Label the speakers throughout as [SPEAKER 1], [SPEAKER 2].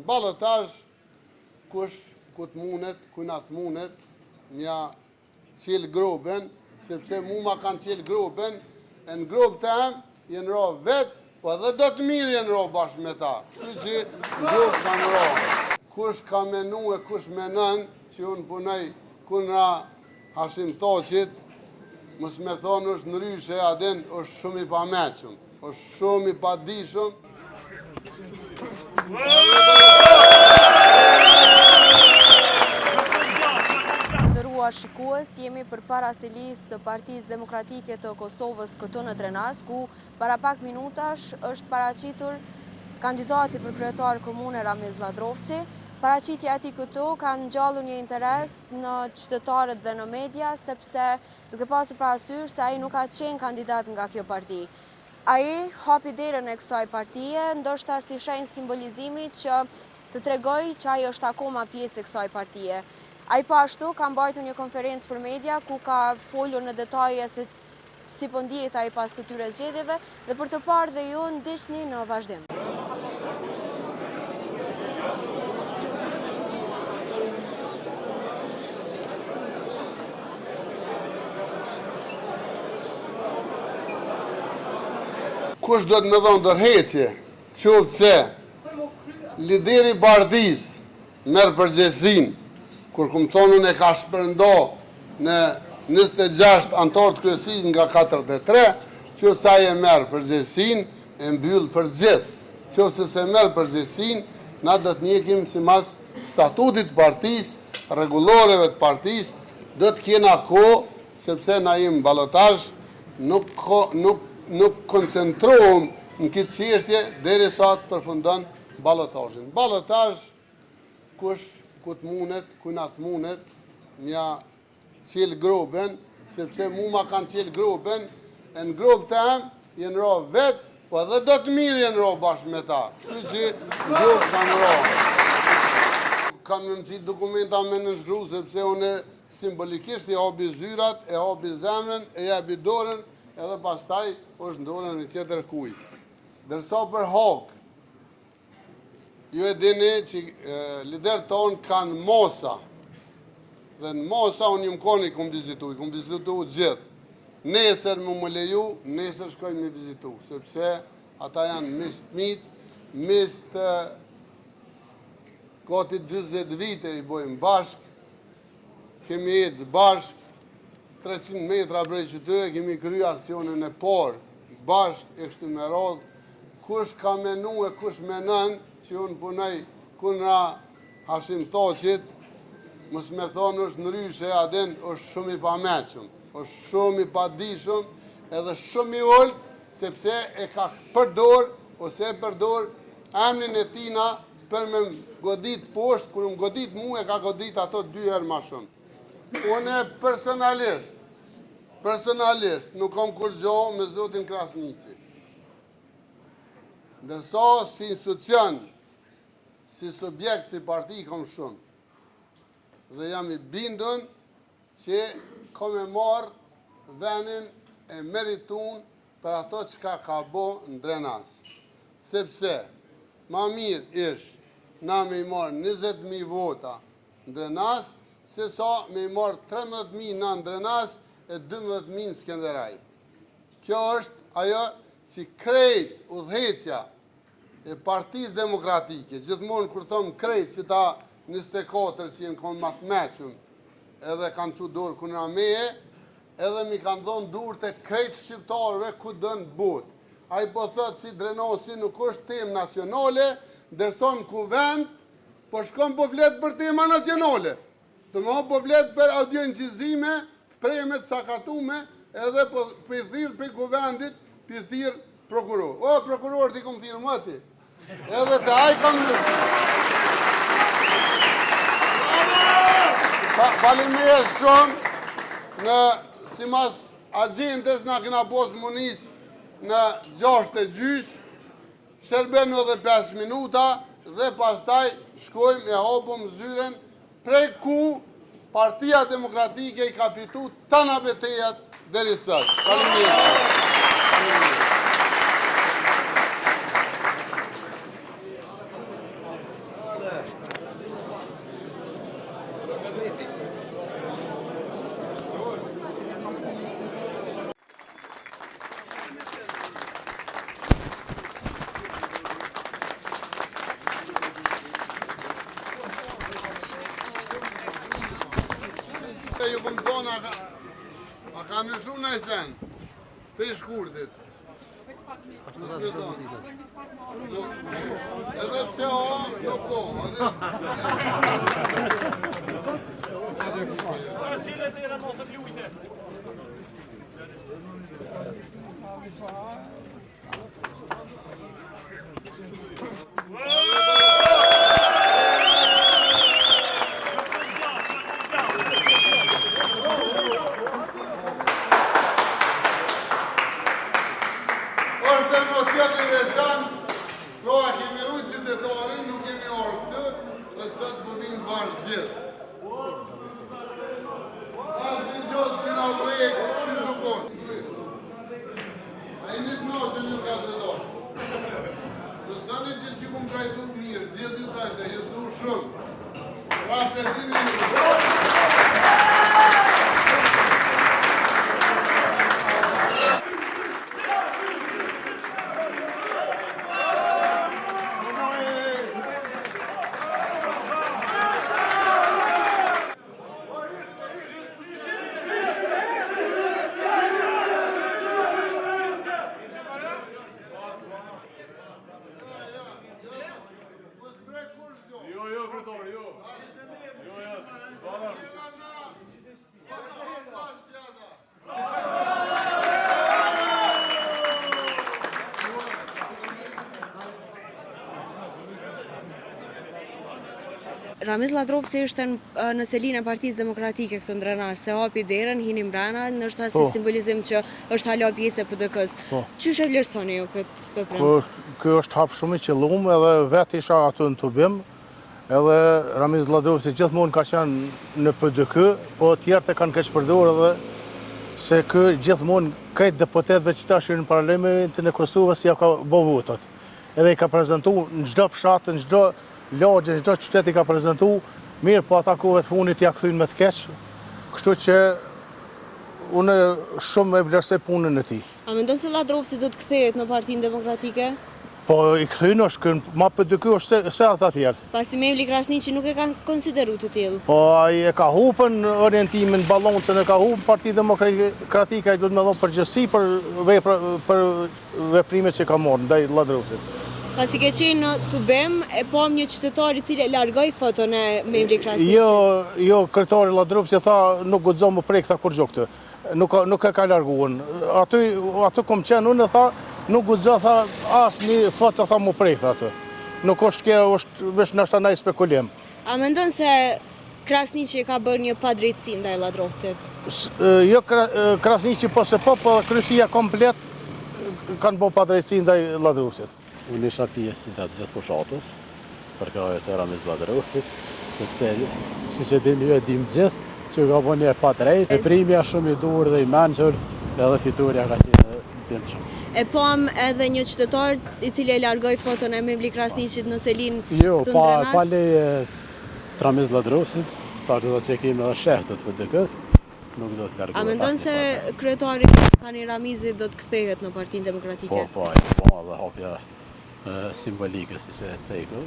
[SPEAKER 1] Ballotazh, kush ku të mundet, kujna të mundet, mja qelë groben, sepse mu ma kanë qelë groben, e në grobë të em, jenë ro vetë, po edhe do të mirë jenë ro bashkë me ta. Kështu që grobë kanë ro. Kush ka menu e kush menon, që unë punoj kuna Hashim Thoqit, mos me thonë është në ryshe, adin është shumë i pameqëm, është shumë i padishëm.
[SPEAKER 2] Shikues, jemi përpara selisë të Partisë Demokratike të Kosovës këtu në Drenas, ku para pak minutash është paraqitur kandidati për kryetar komune Ramiz Ladrovci. Paraqitja e tij këtu ka ngjallur një interes në qytetarët dhe në media, sepse duke pasur parasysh se ai nuk ka qenë kandidat nga kjo parti. Ai hapi derën e kësaj partie, ndoshta si shenjë simbolizimi që të tregojë që ai është akoma pjesë e kësaj partie. Ai po ashtu ka mbajtur një konferencë për media ku ka folur në detaje se si po ndihet ai pas këtyre zgjedhjeve dhe për të parë dhe ju ndiqni në vazhdim.
[SPEAKER 1] Kush do të më dhonë ndërheqje, qoftë se lideri i partisë merr përgjegjësinë, kur këmë thonë unë e ka shpërndo në 26 antar të kryesisë nga 43, që sa e merë përgjegjësinë, e mbyllë për gjithë. Që se merë përgjegjësinë, na do të njekim si mas statutit partisë, rregulloreve të partisë, do të kena kohë, sepse na jemi ballotazh, nuk koncentrohem në këtë çështje derisa të përfundon ballotazhin. Ballotazh, kush ku të mundet, kujna të mundet, mja qelë groben, sepse mu ma kanë qelë groben, e në grobë të em, jenë ro vetë, po edhe do të mirë jenë ro bashkë me ta. Kështu që grobë kanë ro. Kanë më qitë dokumenta me në shkru, sepse unë simbolikisht i habi zyrat, e habi zemrën, e jabi dorën, edhe pastaj është ndorën një tjetër kuj. Dërsa për hokë, ju e dini që lider tonë kanë mosa, dhe në mosa unë një mkoni këmë vizitu gjithë. Nesër më leju, nesër shkojmë me vizitu, sepse ata janë mist mitë, mist gati 20 vite i bojmë bashkë, kemi ecë bashkë, 300 metra prej qytetit, kemi kryu aksionin e parë, bashkë e kështu me radhë, kush ka menu e kush menon, që unë punoj kuna Hashim Thoqit, mos me thonë është në ryshe, adin është shumë i pameqëm, është shumë i padishëm, edhe shumë i ullë, sepse e ka përdor, ose e përdor emrin e tina për me godit poshtë, kur më godit mu e ka godit ato 2 herë ma shumë. Unë personalisht, nuk kam kur gjohë me zotin Krasniqi. Ndërsa si institucion, si subjekt, si parti, kam shumë. Dhe jam i bindun që kam e marë venin e meritun për ato që ka bo në Drenas. Sepse, ma mirë ish na me i marë 20.000 vota në Drenas, se sa me i marë 13.000 në Drenas e 12.000 në Skenderaj. Kjo është ajo që krejt udhëheqja e Partisë Demokratike, gjithmonë kur thonë krejt që ta 24 që jenë konë matë meqëm, edhe kanë që dorë kuna meje, edhe mi kanë dhonë dur të krejt shqiptarëve ku dënë botë. A i po thëtë si Drenosi nuk është temë nacionale, ndërson kuvend, po shkon po fletë për tema nacionale. Të më po fletë për audiencizime, të premet sakatume, edhe po i thirë për kuvendit, për i thirë prokuror. O, prokuror, ti kom thirë më ti. Edhe të aj kam në... Faleminderit shumë në si mas agjendës na kena posë munis në 6:30, shërbenu edhe 5 minuta dhe pastaj shkojmë e hapëm zyren prej ku Partia Demokratike i ka fitu tana betejat deri sot. Faleminderit. Ju këmë tonë, a ka në shumë në e sen, për shkurtit. Edhe pse o, nuk o. Është emocion i veçan, proa kemi rujtë qytetarin, nuk kemi orë këtë, dhe sot më vinë bashkë gjithë. Asë një gjosë kina vrejkë, që shukon. A i një të nosën një gazetor. Në stani që që kumë trajtu mirë, gjithë ju trajte, jetë du shumë. Pra për dini
[SPEAKER 2] Ramiz Ladrovci ishte në selinë e Partisë Demokratike këtu ndrënas, se hapi derën, hini mbrana, nështë si simbolizim që është hala pjesë e PDK-s. Qysh e vlerësoni ju këtë veprim?
[SPEAKER 3] Kjo është hap shumë i qëllum, edhe vetë isha aty në Tubim, edhe Ramiz Ladrovci gjithmonë ka qenë në PDK, po tjerët e kanë keq përdorur edhe se kë gjithmonë këtë deputetëve që tashin në parlamentin e Kosovës ja ka bë votat. Edhe i ka prezantuar në çdo fshat, në çdo lagje, në çdo qytet i ka prezantuar mirë, po ata kohët funit ja kthyn me të keq. Kështu që unë shumë e vlerësoj punën e tij.
[SPEAKER 2] A mendon se Ladrovci do të kthehet në Partinë Demokratike?
[SPEAKER 3] Po i kthyn është kënë, ma PDK është se ata tjerë.
[SPEAKER 2] Pasi Mevli Krasniqi nuk e ka konsideru të tillë.
[SPEAKER 3] Po ai e ka hupën orientimin, balancën e ka hupën, Partia Demokratike ai duhet me dhonë përgjegjësi për veprimet që ka marrë ndaj Ladrovcit.
[SPEAKER 2] Pasi ke qenë në Tubem, e pam një qytetar i cili largoi foton e Mevli Krasniqi.
[SPEAKER 3] Jo, kryetari Ladrovci tha nuk guxon më prek tha kur gjo këtë. Nuk e ka larguar. Aty kom qenë unë tha nuk guxon tha asnjë foto tha më prek atë. Nuk është kjo, është vetëm ndoshta ndaj spekulim.
[SPEAKER 2] A mendon se Krasniqi ka bërë një padrejtësi ndaj Ladrovcit?
[SPEAKER 3] Jo Krasniqi po kryesia komplet kanë bërë padrejtësi ndaj Ladrovcit.
[SPEAKER 4] Unë isha pjesë të gjithë fushatës, për kraje të Ramiz Ladrovcit, sepse, si që dini ju e dim gjithë, që ka bo një pa drejt, veprimi është shumë i dur dhe i menqër, edhe fiturja ka qenë bëndë shumë.
[SPEAKER 2] E pam edhe një qytetar i cili e largoi foton e Mevli Krasniqit në selinë
[SPEAKER 4] Jo,
[SPEAKER 2] këtu ndrënas?
[SPEAKER 4] pa leje të Ramiz Ladrovcit, ta që do të që kemi edhe shehtët për PDK-s, nuk do të largohet.
[SPEAKER 2] A mendon se kryetari tani Ramizit do të kthehet në Partinë Demokratike?
[SPEAKER 4] Po, edhe hapja simbolike, si që e cejku,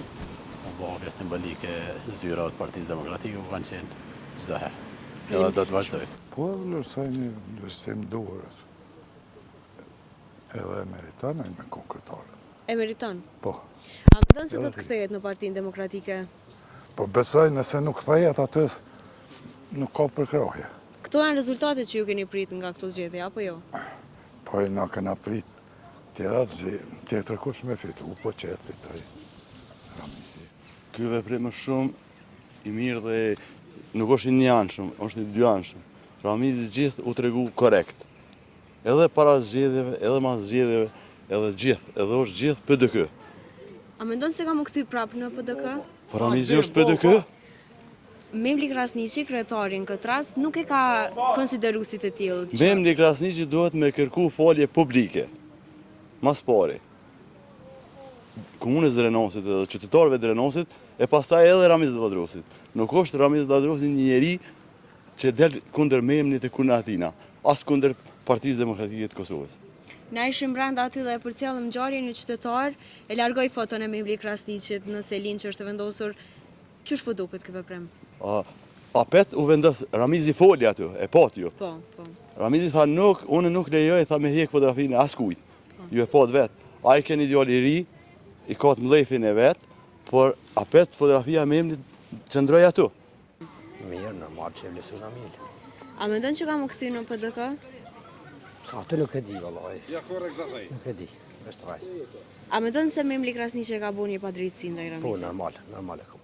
[SPEAKER 4] hapja simbolike zyra të Partisë Demokratike, ku kanë qenë çdo herë. Edhe do të vazhdoj.
[SPEAKER 5] Po, vlerësoj një vlerësim duhur. Edhe e meriton, e me konkretarë.
[SPEAKER 2] E meriton?
[SPEAKER 5] Po.
[SPEAKER 2] A mendon se do të kthehet në Partinë Demokratike?
[SPEAKER 5] Po besoj nëse nuk kthehet aty, nuk ka përkraje.
[SPEAKER 2] Këto janë rezultatet që ju keni prit nga këto zgjedhje, apo jo?
[SPEAKER 5] Po e na kena prit tjerat tjetër kush me fitu, po që e fitoj Ramizi.
[SPEAKER 6] Ky veprim është shumë i mirë dhe nuk është i njanshëm, është i dyanshëm. Ramizi gjithë u tregu korrekt. Edhe para zgjedhjeve, edhe mas zgjedhjeve, edhe është gjithë PDK.
[SPEAKER 2] A mendon se ka më kthy prapë në PDK?
[SPEAKER 6] Po Ramizi është PDK?
[SPEAKER 2] Mevli Krasniqi, kryetari në këtë rast, nuk e ka konsideru si të tillë.
[SPEAKER 6] Mevli Krasniqi duhet me kërku folje publike. Mas pari. Komunës Drenosit edhe qytetarëve Drenosit e pastaj edhe Ramiz Vllazërosit. Nuk është Ramiz Vllazërosi një njeri që del kundër memnit e kundër atina, as kundër Partisë Demokratike të Kosovës.
[SPEAKER 2] Na ishim brenda aty dhe e përcjellëm ngjarjen, një qytetar e largoi foton e Memli Krasniqit në Selin që është vendosur. Çush po duket ky veprim?
[SPEAKER 6] Apet u vendos, Ramizi foli aty, e pati ju.
[SPEAKER 2] Po.
[SPEAKER 6] Ramizi tha unë nuk lejoj, tha me hjek fotografinë e askujt. Ju e pat vet. Ai ka një djalë i ri, i ka të mlefin e vet, por apet fotografia me emrin qëndroi aty.
[SPEAKER 7] Mirë, normal që e vlerëson Amil.
[SPEAKER 2] A mendon që ka më kthy në PDK?
[SPEAKER 7] Sa atë nuk e di, vallaj.
[SPEAKER 8] Ja korrekt zathaj.
[SPEAKER 7] Nuk e di, është raj.
[SPEAKER 2] A mendon se Memli Krasniqi ka bënë një padrejtësi ndaj
[SPEAKER 7] Po,
[SPEAKER 2] Ramizit?
[SPEAKER 7] normal e ka.